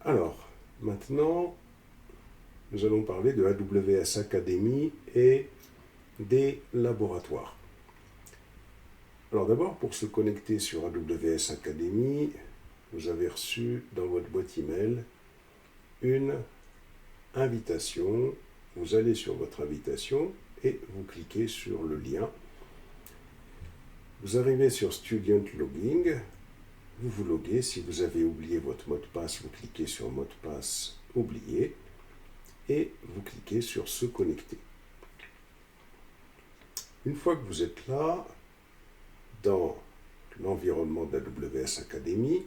Alors, maintenant, nous allons parler de AWS Academy et des laboratoires. Alors d'abord, pour se connecter sur AWS Academy, vous avez reçu dans votre boîte email une invitation. Vous allez sur votre invitation et vous cliquez sur le lien. Vous arrivez sur Student Logging, vous vous loguez. Si vous avez oublié votre mot de passe, vous cliquez sur mot de passe oublié et vous cliquez sur se connecter. Une fois que vous êtes là, dans l'environnement d'AWS Academy,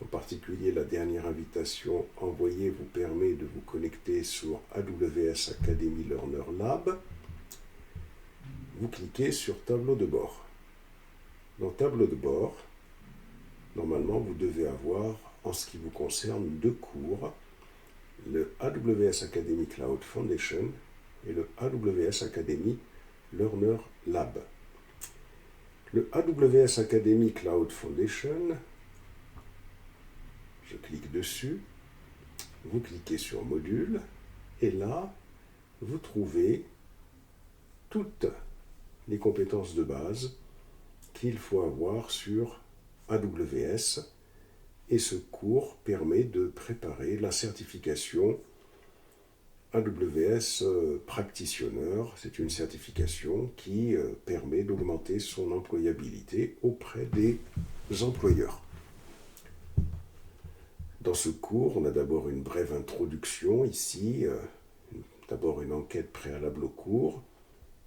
en particulier la dernière invitation envoyée vous permet de vous connecter sur AWS Academy Learner Lab. Vous cliquez sur tableau de bord. Dans tableau de bord, normalement vous devez avoir, en ce qui vous concerne, deux cours, le AWS Academy Cloud Foundation et le AWS Academy Learner Lab. Le AWS Academy Cloud Foundation, je clique dessus, vous cliquez sur module, et là, vous trouvez toutes les compétences de base qu'il faut avoir sur AWS, et ce cours permet de préparer la certification AWS Practitioner. C'est une certification qui permet d'augmenter son employabilité auprès des employeurs. Dans ce cours, on a d'abord une brève introduction ici, d'abord une enquête préalable au cours,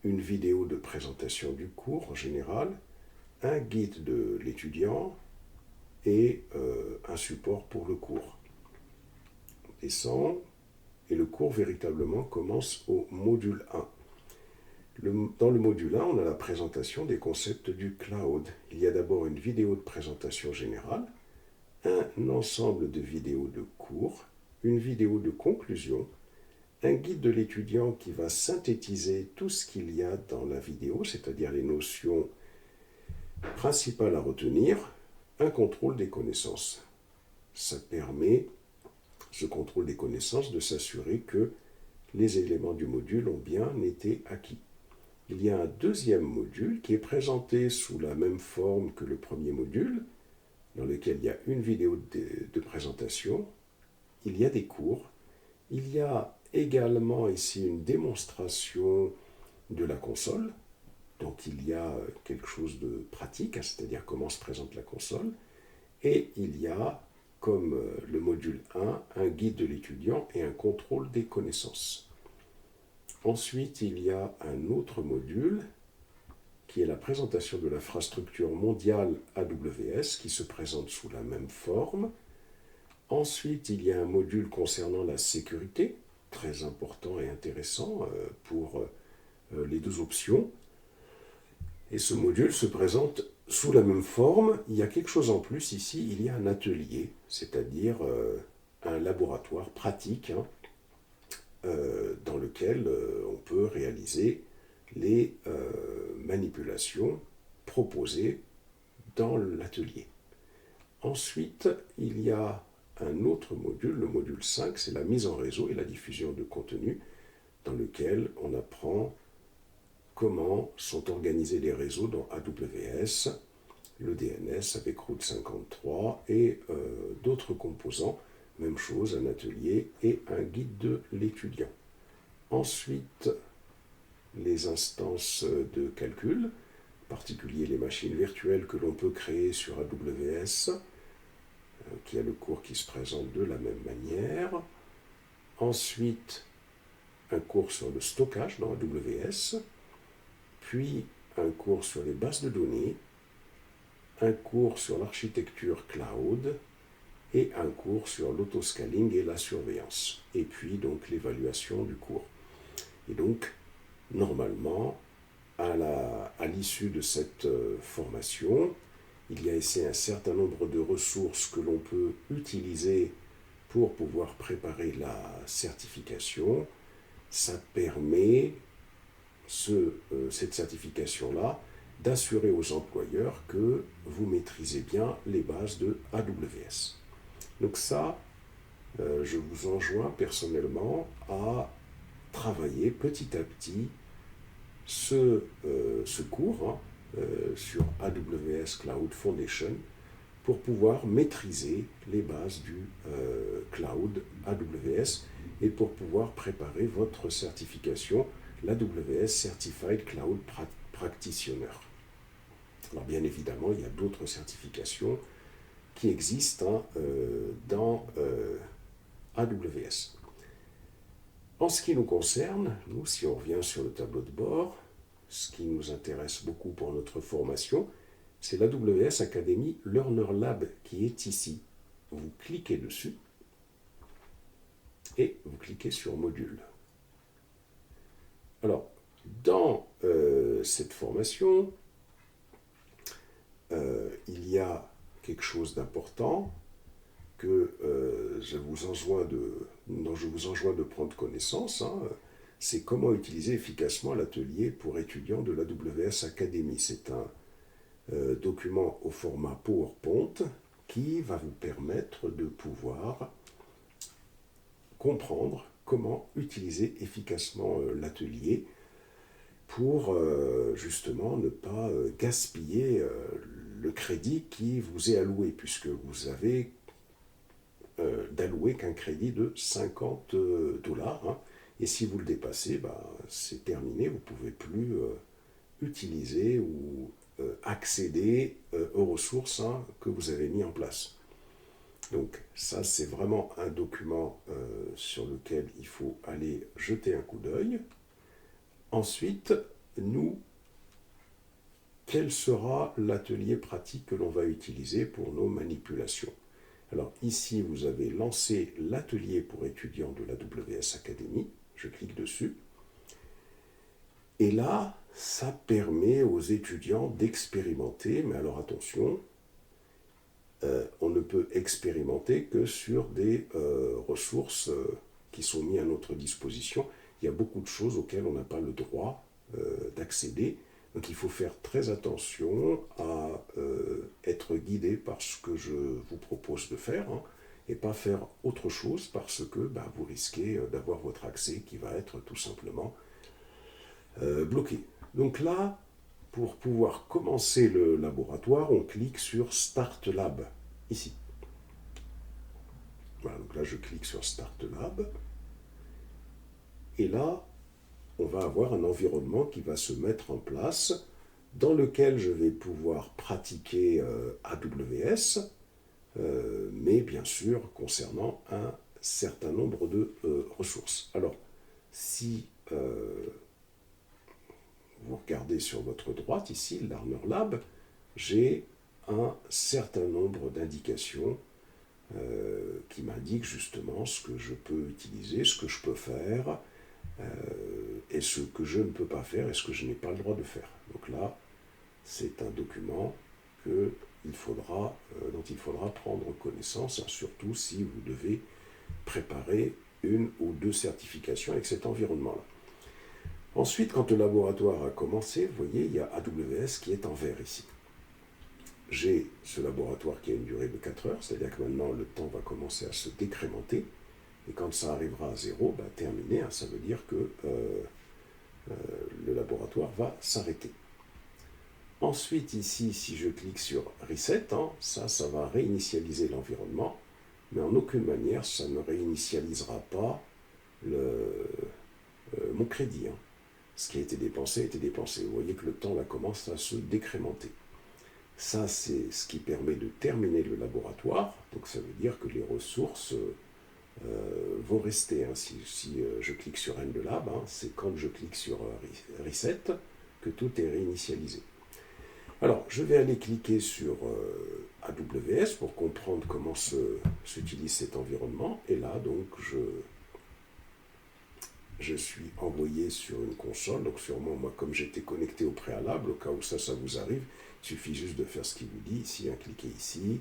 une vidéo de présentation du cours en général, un guide de l'étudiant et un support pour le cours. On descend et le cours véritablement commence au module 1. Dans le module 1, on a la présentation des concepts du cloud. Il y a d'abord une vidéo de présentation générale, un ensemble de vidéos de cours, une vidéo de conclusion, un guide de l'étudiant qui va synthétiser tout ce qu'il y a dans la vidéo, c'est-à-dire les notions principales à retenir, un contrôle des connaissances. Ça permet, ce contrôle des connaissances, de s'assurer que les éléments du module ont bien été acquis. Il y a un deuxième module qui est présenté sous la même forme que le premier module, dans lequel il y a une vidéo de présentation, il y a des cours, il y a également ici une démonstration de la console, donc il y a quelque chose de pratique, c'est-à-dire comment se présente la console, et il y a, comme le module 1, un guide de l'étudiant et un contrôle des connaissances. Ensuite, il y a un autre module qui est la présentation de l'infrastructure mondiale AWS qui se présente sous la même forme. Ensuite, il y a un module concernant la sécurité, très important et intéressant pour les deux options. Et ce module se présente sous la même forme. Il y a quelque chose en plus ici, il y a un atelier, c'est-à-dire un laboratoire pratique dans lequel on peut réaliser les manipulations proposées dans l'atelier. Ensuite, il y a un autre module, le module 5, c'est la mise en réseau et la diffusion de contenu, dans lequel on apprend comment sont organisés les réseaux dans AWS, le DNS avec Route 53 et d'autres composants. Même chose, un atelier et un guide de l'étudiant. Ensuite, les instances de calcul, en particulier les machines virtuelles que l'on peut créer sur AWS, qui a le cours qui se présente de la même manière. Ensuite, un cours sur le stockage dans AWS, puis un cours sur les bases de données, un cours sur l'architecture cloud et un cours sur l'autoscaling et la surveillance. Et puis donc l'évaluation du cours. Et donc, normalement, à l'issue de cette formation, il y a ici un certain nombre de ressources que l'on peut utiliser pour pouvoir préparer la certification. Ça permet, cette certification-là, d'assurer aux employeurs que vous maîtrisez bien les bases de AWS. Donc ça, je vous enjoins personnellement à travailler petit à petit ce cours sur AWS Cloud Foundation pour pouvoir maîtriser les bases du cloud AWS et pour pouvoir préparer votre certification, l'AWS Certified Cloud Practitioner. Alors bien évidemment, il y a d'autres certifications qui existent dans AWS. En ce qui nous concerne, nous, si on revient sur le tableau de bord, ce qui nous intéresse beaucoup pour notre formation, c'est l'AWS Academy Learner Lab qui est ici. Vous cliquez dessus et vous cliquez sur Module. Alors, dans cette formation, il y a quelque chose d'important dont je vous enjoins de prendre connaissance, c'est comment utiliser efficacement l'atelier pour étudiants de l'AWS Academy. C'est un document au format PowerPoint qui va vous permettre de pouvoir comprendre comment utiliser efficacement l'atelier pour justement ne pas gaspiller le crédit qui vous est alloué, puisque vous avez d'allouer qu'un crédit de $50. Et si vous le dépassez, c'est terminé, vous ne pouvez plus utiliser ou accéder aux ressources que vous avez mis en place. Donc ça, c'est vraiment un document sur lequel il faut aller jeter un coup d'œil. Ensuite, quel sera l'atelier pratique que l'on va utiliser pour nos manipulations? Alors ici, vous avez lancé l'atelier pour étudiants de l'AWS Academy. Je clique dessus. Et là, ça permet aux étudiants d'expérimenter. Mais alors attention, on ne peut expérimenter que sur des ressources qui sont mises à notre disposition. Il y a beaucoup de choses auxquelles on n'a pas le droit d'accéder. Donc il faut faire très attention à être guidé par ce que je vous propose de faire et pas faire autre chose parce que vous risquez d'avoir votre accès qui va être tout simplement bloqué. Donc là, pour pouvoir commencer le laboratoire, on clique sur Start Lab, ici. Voilà, donc là je clique sur Start Lab et là, on va avoir un environnement qui va se mettre en place dans lequel je vais pouvoir pratiquer AWS, mais bien sûr concernant un certain nombre de ressources. Alors, si vous regardez sur votre droite, ici, Learner Lab, j'ai un certain nombre d'indications qui m'indiquent justement ce que je peux utiliser, ce que je peux faire, et ce que je ne peux pas faire et ce que je n'ai pas le droit de faire. Donc là, c'est un document dont il faudra prendre connaissance, surtout si vous devez préparer une ou deux certifications avec cet environnement-là. Ensuite, quand le laboratoire a commencé, vous voyez, il y a AWS qui est en vert ici. J'ai ce laboratoire qui a une durée de 4 heures, c'est-à-dire que maintenant le temps va commencer à se décrémenter. Et quand ça arrivera à 0, terminé, ça veut dire que le laboratoire va s'arrêter. Ensuite, ici, si je clique sur Reset, ça va réinitialiser l'environnement, mais en aucune manière, ça ne réinitialisera pas mon crédit. Ce qui a été dépensé. Vous voyez que le temps là commence à se décrémenter. Ça, c'est ce qui permet de terminer le laboratoire. Donc ça veut dire que les ressources vont rester. Si je clique sur End Lab, c'est quand je clique sur Reset que tout est réinitialisé. Alors, je vais aller cliquer sur AWS pour comprendre comment s'utilise cet environnement. Et là, donc, je suis envoyé sur une console. Donc, sûrement, moi, comme j'étais connecté au préalable, au cas où ça vous arrive, il suffit juste de faire ce qu'il vous dit ici, cliquez ici.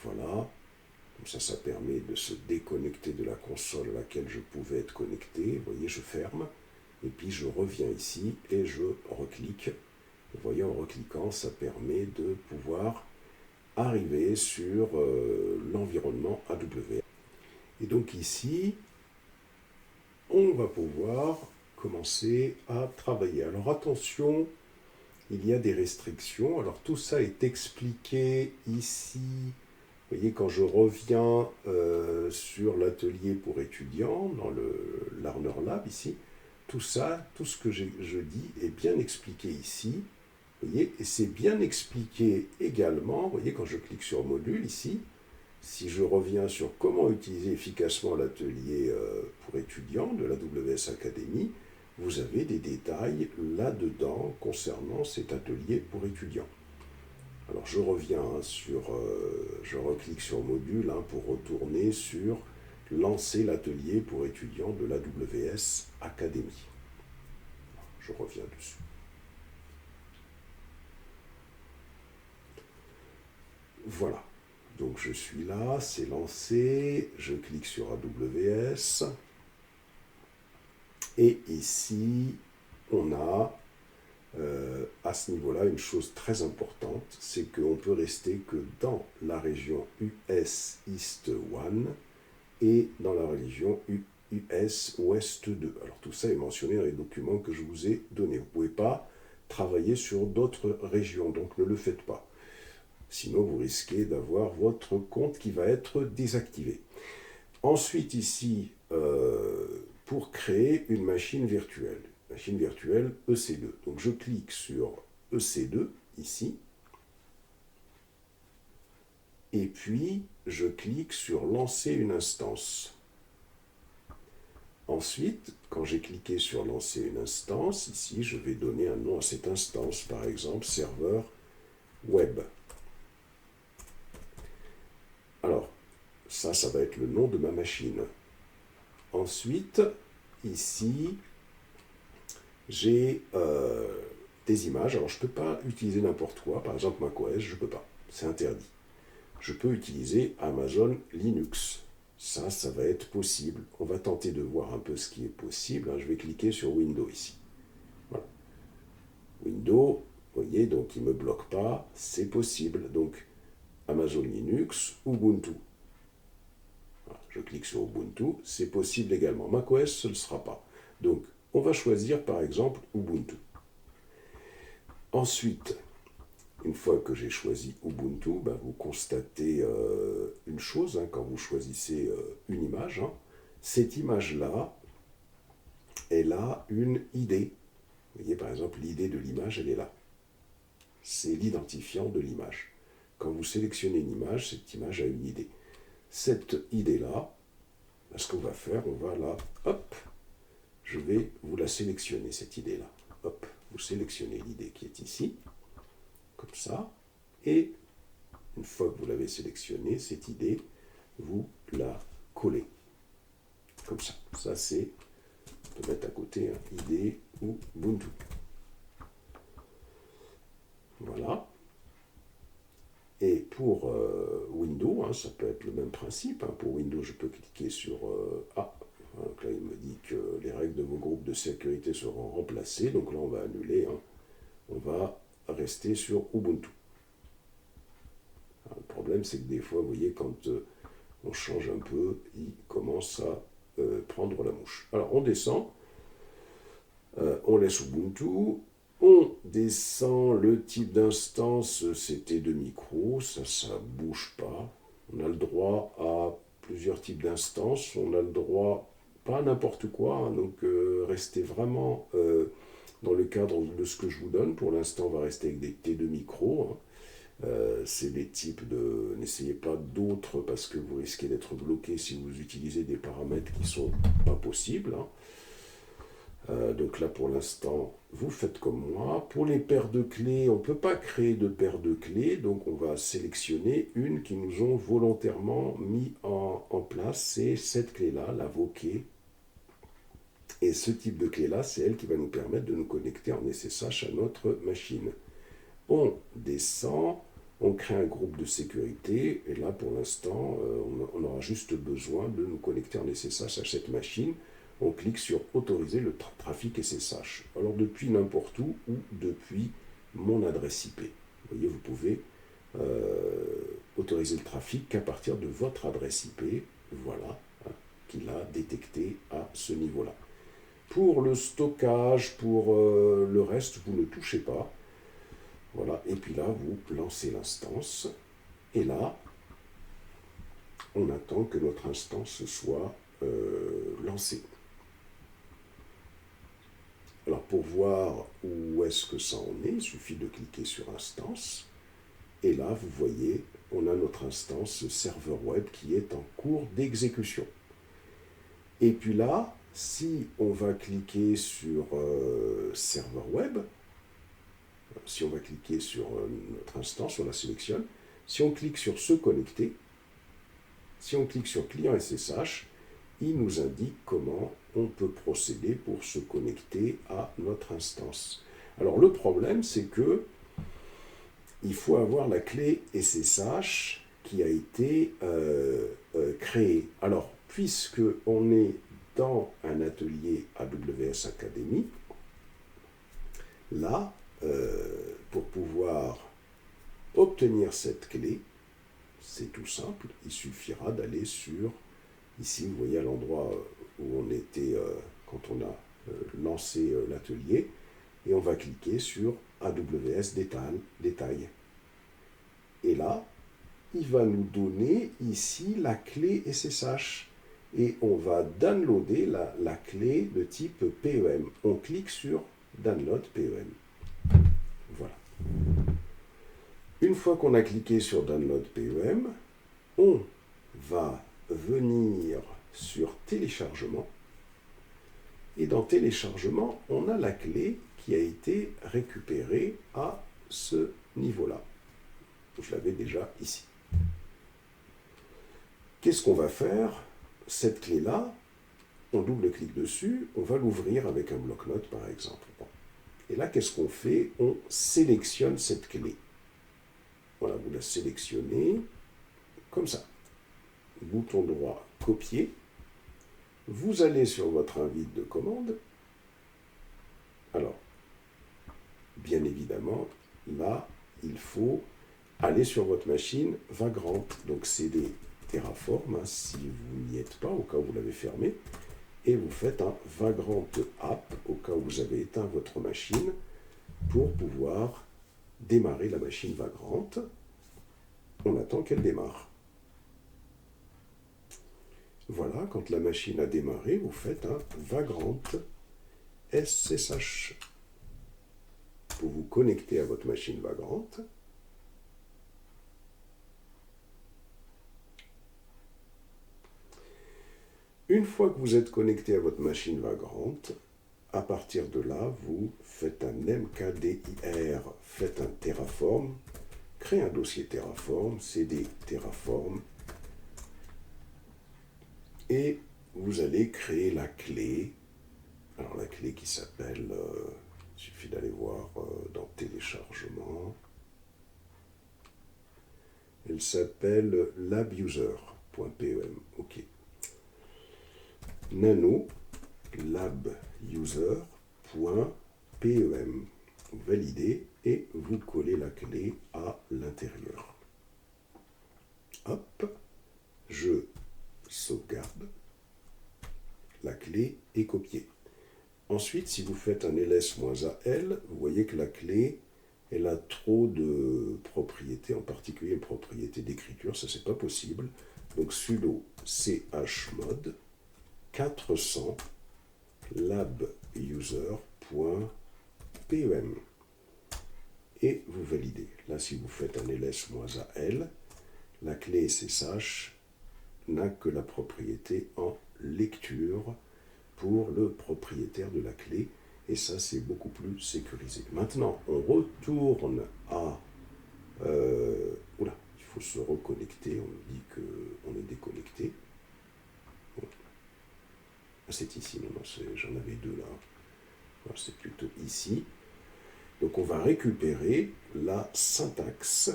Voilà. Comme ça permet de se déconnecter de la console à laquelle je pouvais être connecté. Vous voyez, je ferme. Et puis, je reviens ici et je reclique. Vous voyez, en recliquant, ça permet de pouvoir arriver sur l'environnement AWS. Et donc ici, on va pouvoir commencer à travailler. Alors attention, il y a des restrictions. Alors tout ça est expliqué ici. Vous voyez, quand je reviens sur l'atelier pour étudiants, dans le Learner Lab ici, tout ça, tout ce que je dis est bien expliqué ici. Vous voyez, et c'est bien expliqué également, vous voyez, quand je clique sur module ici, si je reviens sur comment utiliser efficacement l'atelier pour étudiants de la WS Academy, vous avez des détails là-dedans concernant cet atelier pour étudiants. Alors je reviens je reclique sur module pour retourner sur lancer l'atelier pour étudiants de la WS Academy. Je reviens dessus. Voilà. Donc je suis là, c'est lancé, je clique sur AWS, et ici, on a à ce niveau-là une chose très importante, c'est qu'on peut rester que dans la région US East 1 et dans la région US Ouest 2. Alors tout ça est mentionné dans les documents que je vous ai donnés. Vous ne pouvez pas travailler sur d'autres régions, donc ne le faites pas. Sinon, vous risquez d'avoir votre compte qui va être désactivé. Ensuite, ici, pour créer une machine virtuelle EC2. Donc, je clique sur EC2, ici. Et puis, je clique sur lancer une instance. Ensuite, quand j'ai cliqué sur lancer une instance, ici, je vais donner un nom à cette instance, par exemple, serveur web. Alors, ça va être le nom de ma machine. Ensuite, ici, j'ai des images. Alors, je ne peux pas utiliser n'importe quoi. Par exemple, macOS, je ne peux pas. C'est interdit. Je peux utiliser Amazon Linux. Ça va être possible. On va tenter de voir un peu ce qui est possible. Je vais cliquer sur Windows ici. Voilà. Windows, vous voyez, donc il ne me bloque pas. C'est possible. Donc, Amazon Linux, Ubuntu. Voilà, je clique sur Ubuntu, c'est possible également. macOS, ce ne sera pas. Donc, on va choisir par exemple Ubuntu. Ensuite, une fois que j'ai choisi Ubuntu, vous constatez une chose quand vous choisissez une image. Cette image-là, elle a une ID. Vous voyez, par exemple, l'ID de l'image, elle est là. C'est l'identifiant de l'image. Quand vous sélectionnez une image, cette image a une ID. Cette idée-là, ce qu'on va faire, on va là, hop, je vais vous la sélectionner, cette idée-là. Hop, vous sélectionnez l'idée qui est ici, comme ça, et une fois que vous l'avez sélectionnée, cette idée, vous la collez. Comme ça. Ça, c'est, on peut mettre à côté, idée ou Ubuntu. Voilà. Et pour Windows, ça peut être le même principe. Pour Windows, je peux cliquer sur donc là, il me dit que les règles de vos groupes de sécurité seront remplacées. Donc là, on va annuler. On va rester sur Ubuntu. Alors, le problème, c'est que des fois, vous voyez, quand on change un peu, il commence à prendre la mouche. Alors, on descend. On laisse Ubuntu. On descend le type d'instance, c'était de micro, ça bouge pas. On a le droit à plusieurs types d'instances, on a le droit, pas à n'importe quoi, donc restez vraiment dans le cadre de ce que je vous donne. Pour l'instant, on va rester avec des T2 micro. C'est des types de... N'essayez pas d'autres parce que vous risquez d'être bloqué si vous utilisez des paramètres qui ne sont pas possibles. Donc là, pour l'instant, vous faites comme moi. Pour les paires de clés, on ne peut pas créer de paires de clés, donc on va sélectionner une qui nous ont volontairement mis en place. C'est cette clé-là, la VOKey. Et ce type de clé-là, c'est elle qui va nous permettre de nous connecter en SSH à notre machine. On descend, on crée un groupe de sécurité, et là, pour l'instant, on aura juste besoin de nous connecter en SSH à cette machine. On clique sur autoriser le trafic SSH. Alors depuis n'importe où ou depuis mon adresse IP. Vous voyez, vous pouvez autoriser le trafic qu'à partir de votre adresse IP. Voilà, détecter à ce niveau-là. Pour le stockage, pour le reste, vous ne touchez pas. Voilà, et puis là, vous lancez l'instance. Et là, on attend que notre instance soit lancée. Alors pour voir où est-ce que ça en est, il suffit de cliquer sur instance. Et là, vous voyez, on a notre instance serveur web qui est en cours d'exécution. Et puis là, si on va cliquer sur serveur web, si on va cliquer sur notre instance, on la sélectionne. Si on clique sur se connecter, si on clique sur client SSH, il nous indique comment on peut procéder pour se connecter à notre instance. Alors le problème, c'est que il faut avoir la clé SSH qui a été créée. Alors, puisque on est dans un atelier AWS Academy, là, pour pouvoir obtenir cette clé, c'est tout simple, il suffira d'aller sur, ici vous voyez à l'endroit où on était quand on a lancé l'atelier, et on va cliquer sur AWS détail. Et là, il va nous donner ici la clé SSH. Et on va downloader la clé de type PEM. On clique sur Download PEM. Voilà. Une fois qu'on a cliqué sur Download PEM, on va venir sur Téléchargement. Et dans Téléchargement, on a la clé qui a été récupérée à ce niveau-là. Je l'avais déjà ici. Qu'est-ce qu'on va faire? Cette clé-là, on double-clique dessus, on va l'ouvrir avec un bloc-notes par exemple. Bon. Et là, qu'est-ce qu'on fait? On sélectionne cette clé. Voilà, vous la sélectionnez comme ça. Bouton droit, copier. Vous allez sur votre invite de commande. Alors, bien évidemment, là, il faut aller sur votre machine Vagrant. Donc, c'est des Terraform, hein, si vous n'y êtes pas, au cas où vous l'avez fermé. Et vous faites un Vagrant App, au cas où vous avez éteint votre machine, pour pouvoir démarrer la machine Vagrant. On attend qu'elle démarre. Voilà, quand la machine a démarré, vous faites un Vagrant SSH. Vous vous connectez à votre machine Vagrant. Une fois que vous êtes connecté à votre machine Vagrant, à partir de là, vous faites un mkdir, faites un Terraform, créez un dossier Terraform, cd Terraform, et vous allez créer la clé. Alors la clé qui s'appelle, il suffit d'aller voir dans téléchargement, elle s'appelle labuser.pem, ok. Nano labuser.pem, validez et vous collez la clé à l'intérieur. Hop, je sauvegarde, la clé est copiée. Ensuite, si vous faites un ls-al, vous voyez que la clé, elle a trop de propriétés, en particulier une propriété d'écriture, ça c'est pas possible. Donc sudo chmod 400 labuser.pem et vous validez. Là, si vous faites un ls-al, la clé SSH n'a que la propriété en lecture pour le propriétaire de la clé, et ça c'est beaucoup plus sécurisé. Maintenant, on retourne à... oula, il faut se reconnecter, on nous dit qu'on est déconnecté. Bon. C'est ici, non, j'en avais deux là. Voilà, c'est plutôt ici. Donc on va récupérer la syntaxe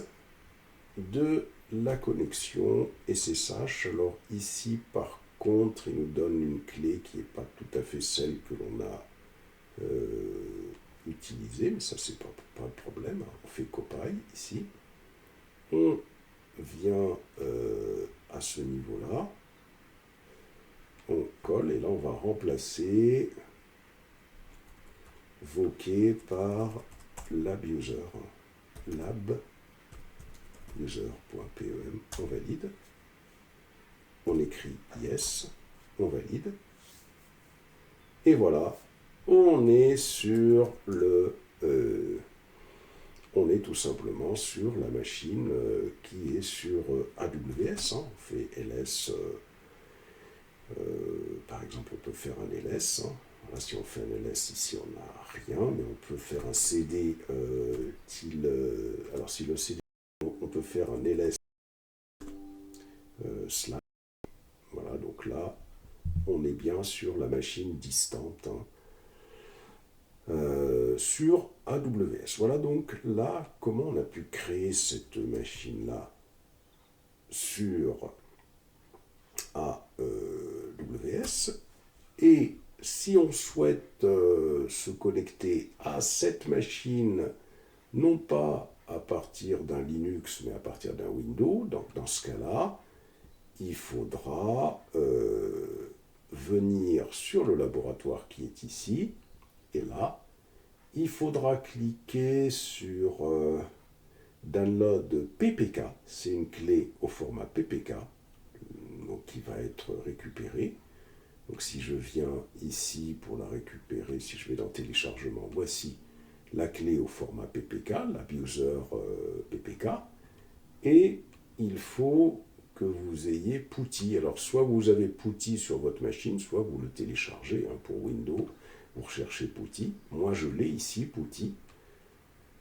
de la connexion SSH. Alors ici, par contre, il nous donne une clé qui n'est pas tout à fait celle que l'on a utilisée, mais ça, c'est pas de problème. On fait compile ici. On vient à ce niveau-là. On colle, et là on va remplacer voqué par labuser. Labuser.pem, on valide. On écrit yes, on valide. Et voilà, on est sur on est tout simplement sur la machine qui est sur AWS. On fait ls, par exemple, on peut faire un ls. Là, si on fait un ls ici, on n'a rien, mais on peut faire un cd alors si le cd, on peut faire un ls slash. Voilà, donc là, on est bien sur la machine distante. Sur AWS. Voilà donc là comment on a pu créer cette machine-là sur AWS. Et si on souhaite se connecter à cette machine, non pas à partir d'un Linux, mais à partir d'un Windows, donc dans ce cas-là, il faudra venir sur le laboratoire qui est ici, et là, il faudra cliquer sur Download PPK. C'est une clé au format PPK donc, qui va être récupérée. Donc si je viens ici pour la récupérer, si je vais dans téléchargement, voici la clé au format PPK, l'abuser PPK. Et il faut que vous ayez PuTTY. Alors soit vous avez PuTTY sur votre machine, soit vous le téléchargez pour Windows. Vous recherchez PuTTY. Moi, je l'ai ici, PuTTY.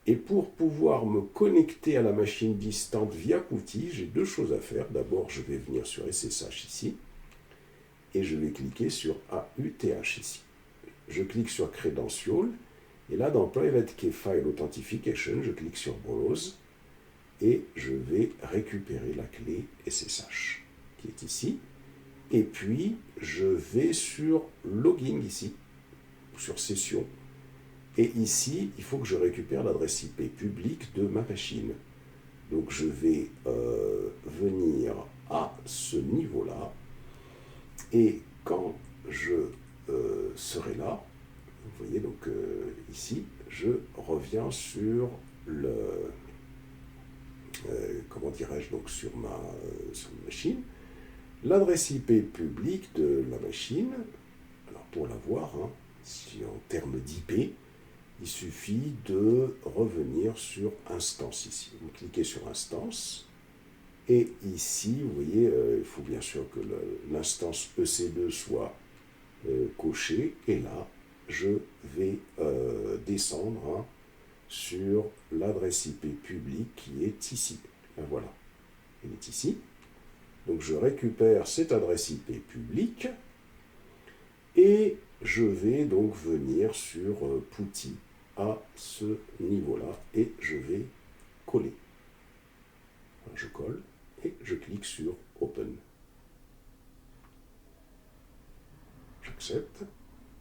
Et pour pouvoir me connecter à la machine distante via PuTTY, j'ai deux choses à faire. D'abord, je vais venir sur SSH ici. Et je vais cliquer sur AUTH ici. Je clique sur Credential. Et là, dans Private Key File Authentication, je clique sur Browse. Et je vais récupérer la clé SSH qui est ici. Et puis, je vais sur Login ici, sur Session. Et ici, il faut que je récupère l'adresse IP publique de ma machine. Donc, je vais venir à ce niveau-là. Et quand je serai là, vous voyez, donc ici, je reviens sur le... comment dirais-je, donc sur ma machine. L'adresse IP publique de la machine, alors pour la voir, si en termes d'IP, il suffit de revenir sur instance ici. Vous cliquez sur instance, et ici, vous voyez, il faut bien sûr que l'instance EC2 soit cochée, et là, je vais descendre sur l'adresse IP publique qui est ici. Ben voilà, elle est ici. Donc je récupère cette adresse IP publique, et je vais donc venir sur PuTTY à ce niveau-là, et je vais coller. Je colle, et je clique sur Open. J'accepte.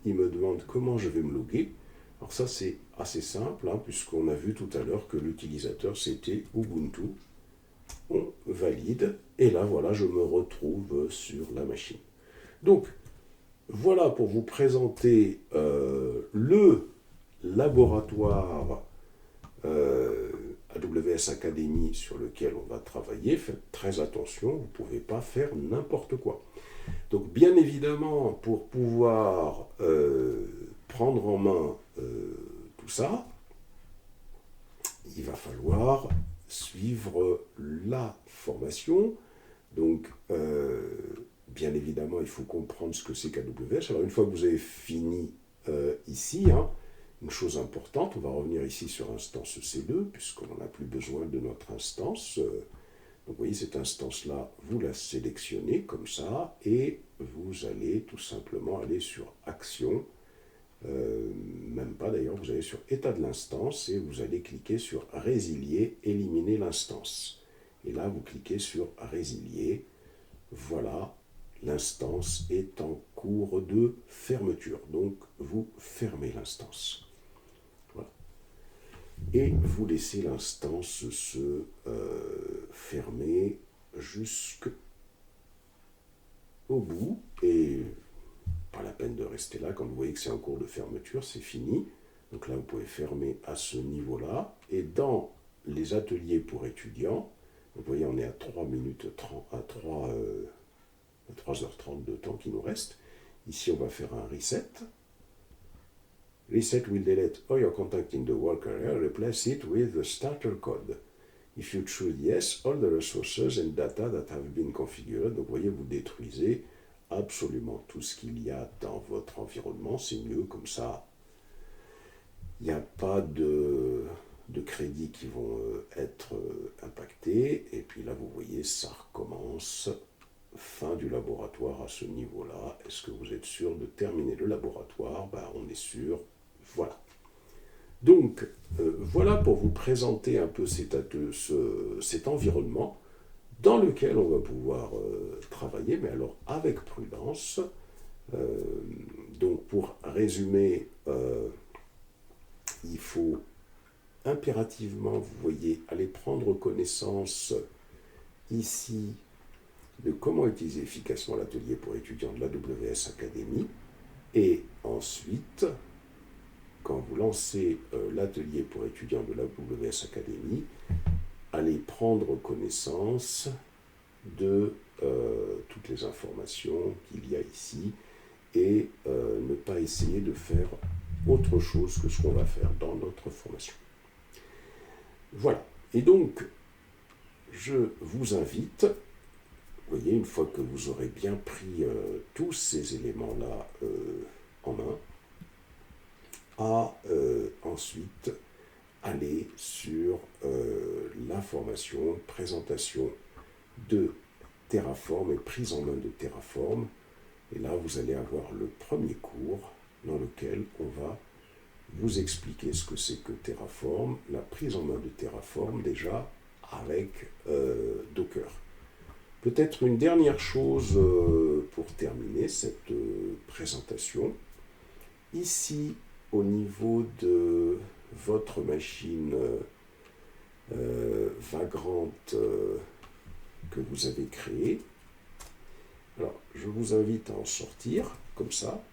Il me demande comment je vais me loguer. Alors ça, c'est assez simple, puisqu'on a vu tout à l'heure que l'utilisateur, c'était Ubuntu. On valide, et là, voilà, je me retrouve sur la machine. Donc, voilà pour vous présenter le laboratoire AWS Academy sur lequel on va travailler. Faites très attention, vous ne pouvez pas faire n'importe quoi. Donc, bien évidemment, pour pouvoir prendre en main tout ça, il va falloir suivre la formation. Donc, bien évidemment, il faut comprendre ce que c'est qu'AWS. Alors, une fois que vous avez fini ici, une chose importante, on va revenir ici sur instance C2, puisqu'on n'en a plus besoin de notre instance. Donc, vous voyez, cette instance-là, vous la sélectionnez comme ça, et vous allez tout simplement aller sur Action, même pas d'ailleurs, vous allez sur État de l'instance, et vous allez cliquer sur Résilier, éliminer l'instance. Et là, vous cliquez sur Résilier. Voilà, l'instance est en cours de fermeture. Donc, vous fermez l'instance. Voilà. Et vous laissez l'instance se fermer jusqu'au bout. Et rester là. Quand vous voyez que c'est en cours de fermeture, c'est fini. Donc là, vous pouvez fermer à ce niveau-là. Et dans les ateliers pour étudiants, vous voyez, on est à 3h30 de temps qui nous reste. Ici, on va faire un reset. Reset will delete all your contact in the work area, replace it with the starter code. If you choose yes, all the resources and data that have been configured. Donc, vous voyez, vous détruisez absolument tout ce qu'il y a dans votre environnement. C'est mieux comme ça. Il n'y a pas de crédits qui vont être impactés. Et puis là, vous voyez, ça recommence. Fin du laboratoire à ce niveau-là. Est-ce que vous êtes sûr de terminer le laboratoire? On est sûr. Voilà. Donc, voilà pour vous présenter un peu cet environnement dans lequel on va pouvoir travailler, mais alors avec prudence. Donc, pour résumer, il faut impérativement, vous voyez, aller prendre connaissance ici de comment utiliser efficacement l'atelier pour étudiants de l'AWS Academy. Et ensuite, quand vous lancez l'atelier pour étudiants de l'AWS Academy, allez prendre connaissance de toutes les informations qu'il y a ici et ne pas essayer de faire autre chose que ce qu'on va faire dans notre formation. Voilà. Et donc, je vous invite, vous voyez, une fois que vous aurez bien pris tous ces éléments-là en main, à ensuite aller sur la formation, présentation de Terraform et prise en main de Terraform. Et là, vous allez avoir le premier cours dans lequel on va vous expliquer ce que c'est que Terraform, la prise en main de Terraform déjà avec Docker. Peut-être une dernière chose pour terminer cette présentation. Ici, au niveau de votre machine Vagrant que vous avez créée, alors je vous invite à en sortir, comme ça,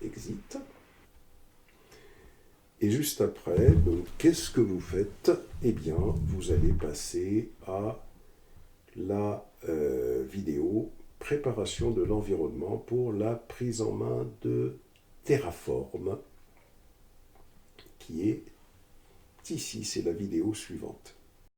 exit. Et juste après, donc, qu'est-ce que vous faites? Eh bien, vous allez passer à la vidéo préparation de l'environnement pour la prise en main de Terraform, qui est ici, c'est la vidéo suivante.